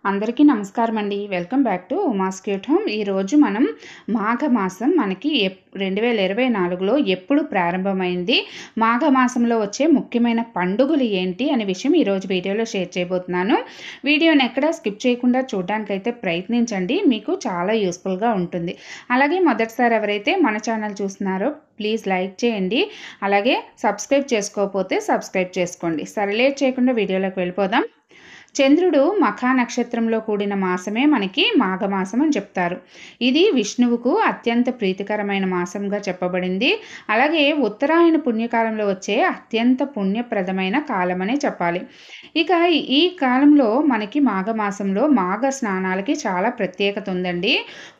అందరికీ నమస్కారం అండి. Welcome back to Uma's cute home. ఈరోజు మనం మాఘమాసం మనకి 2024లో ఎప్పుడు ప్రారంభమైంది, మాఘమాసంలో వచ్చే ముఖ్యమైన పండుగలు ఏంటి అనే విషయం ఈరోజు వీడియోలో షేర్ చేయబోతున్నాను. వీడియోని ఎక్కడ స్కిప్ చేయకుండా చూడడానికైతే ప్రయత్నించండి, మీకు చాలా యూస్ఫుల్గా ఉంటుంది. అలాగే మొదటిసారి ఎవరైతే మన ఛానల్ చూస్తున్నారో ప్లీజ్ లైక్ చేయండి, అలాగే సబ్స్క్రైబ్ చేసుకోకపోతే సబ్స్క్రైబ్ చేసుకోండి. సరే లేట్ చేయకుండా వీడియోలోకి వెళ్ళిపోదాం. చంద్రుడు మఖా నక్షత్రంలో కూడిన మాసమే మనకి మాఘమాసం అని చెప్తారు. ఇది విష్ణువుకు అత్యంత ప్రీతికరమైన మాసంగా చెప్పబడింది. అలాగే ఉత్తరాయణ పుణ్యకాలంలో వచ్చే అత్యంత పుణ్యప్రదమైన కాలమనే చెప్పాలి. ఇక ఈ కాలంలో మనకి మాఘమాసంలో మాఘ స్నానాలకి చాలా ప్రత్యేకత ఉందండి.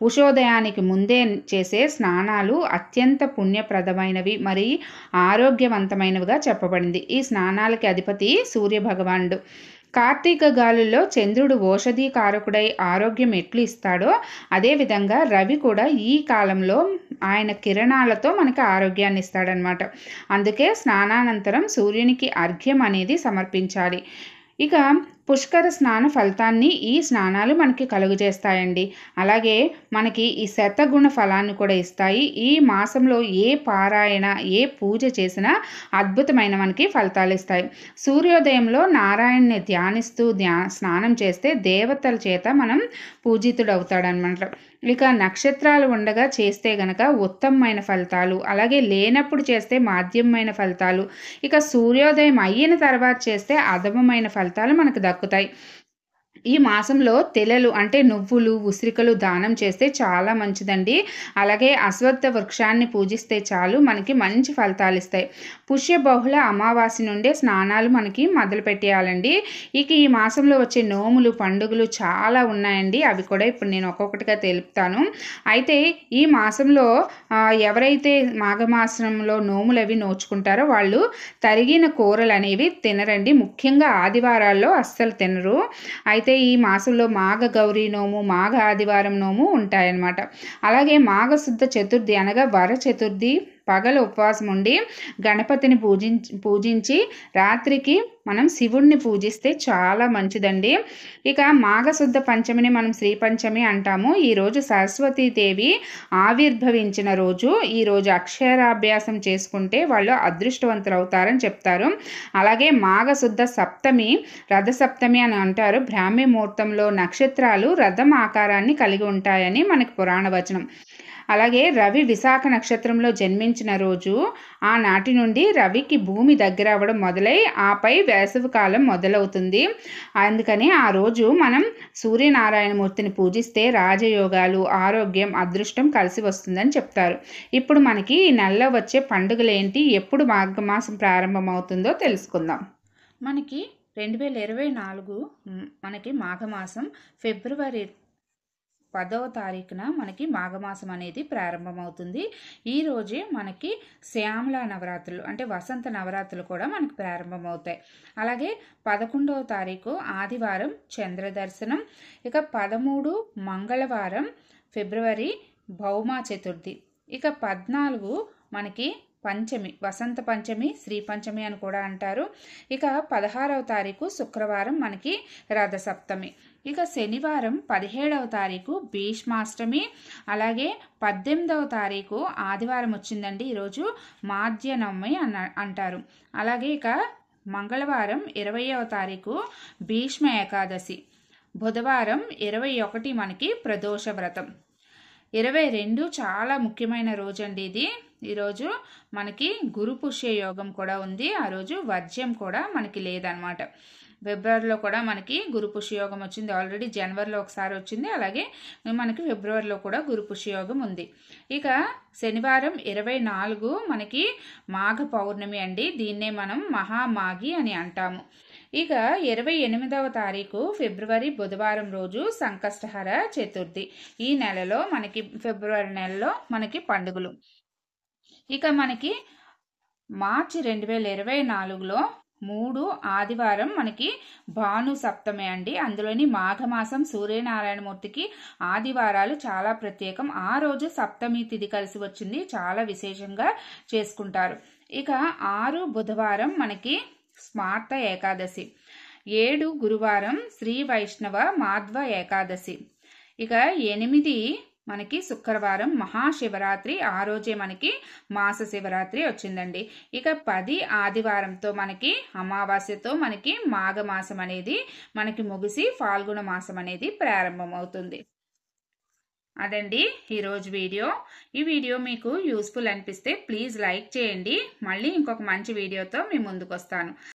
ఉషోదయానికి ముందే చేసే స్నానాలు అత్యంత పుణ్యప్రదమైనవి మరి ఆరోగ్యవంతమైనవిగా చెప్పబడింది. ఈ స్నానాలకి అధిపతి సూర్య భగవానుడు. కార్తీక గాలుల్లో చంద్రుడు ఓషధీ కారకుడై ఆరోగ్యం ఎట్లు ఇస్తాడో అదేవిధంగా రవి కూడా ఈ కాలంలో ఆయన కిరణాలతో మనకి ఆరోగ్యాన్ని ఇస్తాడనమాట. అందుకే స్నానానంతరం సూర్యునికి అర్ఘ్యం అనేది సమర్పించాలి. ఇక పుష్కర స్నాన ఫలితాన్ని ఈ స్నానాలు మనకి కలుగజేస్తాయండి. అలాగే మనకి ఈ శతగుణ ఫలాన్ని కూడా ఇస్తాయి. ఈ మాసంలో ఏ పారాయణ ఏ పూజ చేసినా అద్భుతమైన మనకి ఫలితాలు ఇస్తాయి. సూర్యోదయంలో నారాయణ్ణి ధ్యానిస్తూ స్నానం చేస్తే దేవతల చేత మనం పూజితుడవుతాడనమాట. ఇక నక్షత్రాలు ఉండగా చేస్తే గనక ఉత్తమమైన ఫలితాలు, అలాగే లేనప్పుడు చేస్తే మాధ్యమైన ఫలితాలు, ఇక సూర్యోదయం అయిన తర్వాత చేస్తే అధమమైన ఫలితాలు మనకు దక్కుతాయి. ఈ మాసంలో తెలలు అంటే నువ్వులు ఉసిరికలు దానం చేస్తే చాలా మంచిదండి. అలాగే అశ్వత్థ వృక్షాన్ని పూజిస్తే చాలు మనకి మంచి ఫలితాలు ఇస్తాయి. పుష్య బహుళ అమావాస్య నుండే స్నానాలు మనకి మొదలు పెట్టేయాలండి. ఇక ఈ మాసంలో వచ్చే నోములు పండుగలు చాలా ఉన్నాయండి. అవి కూడా ఇప్పుడు నేను ఒక్కొక్కటిగా తెలుపుతాను. అయితే ఈ మాసంలో ఎవరైతే మాఘమాసంలో నోములు అవి నోచుకుంటారో వాళ్ళు తరిగిన కూరలు అనేవి తినరండి. ముఖ్యంగా ఆదివారాల్లో అస్సలు తినరు. అయితే ఈ మాసంలో మాఘ గౌరీ నోము మాఘ ఆదివారం నోము ఉంటాయన్నమాట. అలాగే మాఘశుద్ధ చతుర్థి అనగా వర చతుర్థి పగలు ఉపవాసం ఉండి గణపతిని పూజించి రాత్రికి మనం శివుణ్ణి పూజిస్తే చాలా మంచిదండి. ఇక మాఘశుద్ధ పంచమిని మనం శ్రీ పంచమి అంటాము. ఈరోజు సరస్వతీదేవి ఆవిర్భవించిన రోజు. ఈరోజు అక్షరాభ్యాసం చేసుకుంటే వాళ్ళు అదృష్టవంతులు అవుతారని చెప్తారు. అలాగే మాఘశుద్ధ సప్తమి రథసప్తమి అని అంటారు. బ్రాహ్మీ ముహూర్తంలో నక్షత్రాలు రథం ఆకారాన్ని కలిగి ఉంటాయని మనకి పురాణ వచనం. అలాగే రవి విశాఖ నక్షత్రంలో జన్మించిన రోజు. ఆనాటి నుండి రవికి భూమి దగ్గర అవ్వడం మొదలై ఆపై వేసవి కాలం మొదలవుతుంది. అందుకని ఆ రోజు మనం సూర్యనారాయణమూర్తిని పూజిస్తే రాజయోగాలు ఆరోగ్యం అదృష్టం కలిసి వస్తుందని చెప్తారు. ఇప్పుడు మనకి ఈ నెలలో వచ్చే పండుగలు ఏంటి, ఎప్పుడు మాఘమాసం ప్రారంభమవుతుందో తెలుసుకుందాం. మనకి 2024 మనకి మాఘమాసం ఫిబ్రవరి 10వ తారీఖున మనకి మాఘమాసం అనేది ప్రారంభమవుతుంది. ఈరోజే మనకి శ్యామల నవరాత్రులు అంటే వసంత నవరాత్రులు కూడా మనకి ప్రారంభమవుతాయి. అలాగే 11వ తారీఖు ఆదివారం చంద్ర దర్శనం. ఇక 13 మంగళవారం ఫిబ్రవరి భౌమ చతుర్థి. ఇక 14 మనకి పంచమి వసంత పంచమి శ్రీ పంచమి అని కూడా అంటారు. ఇక 16వ తారీఖు శుక్రవారం మనకి రథసప్తమి. ఇక శనివారం 17వ తారీఖు భీష్మాష్టమి. అలాగే 18వ తారీఖు ఆదివారం వచ్చిందండి. ఈరోజు మాధ్యనవమి అంటారు. అలాగే ఇక మంగళవారం 20వ తారీఖు భీష్మ ఏకాదశి. బుధవారం 21 మనకి ప్రదోష వ్రతం. 22 చాలా ముఖ్యమైన రోజు అండి ఇది. ఈరోజు మనకి గురు పుష్య యోగం కూడా ఉంది. ఆ రోజు వర్జ్యం కూడా మనకి లేదనమాట. ఫిబ్రవరిలో కూడా మనకి గురు పుష్యయోగం వచ్చింది. ఆల్రెడీ జనవరిలో ఒకసారి వచ్చింది. అలాగే మనకి ఫిబ్రవరిలో కూడా గురు పుష్యయోగం ఉంది. ఇక శనివారం 24 మనకి మాఘ పౌర్ణమి అండి. దీన్నే మనం మహామాఘి అని అంటాము. ఇక 28వ తారీఖు ఫిబ్రవరి బుధవారం రోజు సంకష్టహర చతుర్థి. ఈ నెలలో మనకి ఫిబ్రవరి నెలలో మనకి పండుగలు. ఇక మనకి మార్చి 2024లో 3 ఆదివారం మనకి భాను సప్తమి అండి. అందులోని మాఘమాసం సూర్యనారాయణమూర్తికి ఆదివారాలు చాలా ప్రత్యేకం. ఆ రోజు సప్తమి తిథి కలిసి వచ్చింది, చాలా విశేషంగా చేసుకుంటారు. ఇక 6 బుధవారం మనకి స్మార్త ఏకాదశి. 7 గురువారం శ్రీ వైష్ణవ మాధ్వ ఏకాదశి. ఇక 8 మనకి శుక్రవారం మహాశివరాత్రి, ఆ రోజే మనకి మాస శివరాత్రి వచ్చిందండి. ఇక 10 ఆదివారంతో మనకి అమావాస్యతో మనకి మాఘమాసం అనేది మనకి ముగిసి ఫాల్గుణ మాసం అనేది ప్రారంభమవుతుంది. అదండి ఈరోజు వీడియో. ఈ వీడియో మీకు యూస్ఫుల్ అనిపిస్తే ప్లీజ్ లైక్ చేయండి. మళ్ళీ ఇంకొక మంచి వీడియోతో మీ ముందుకు వస్తాను.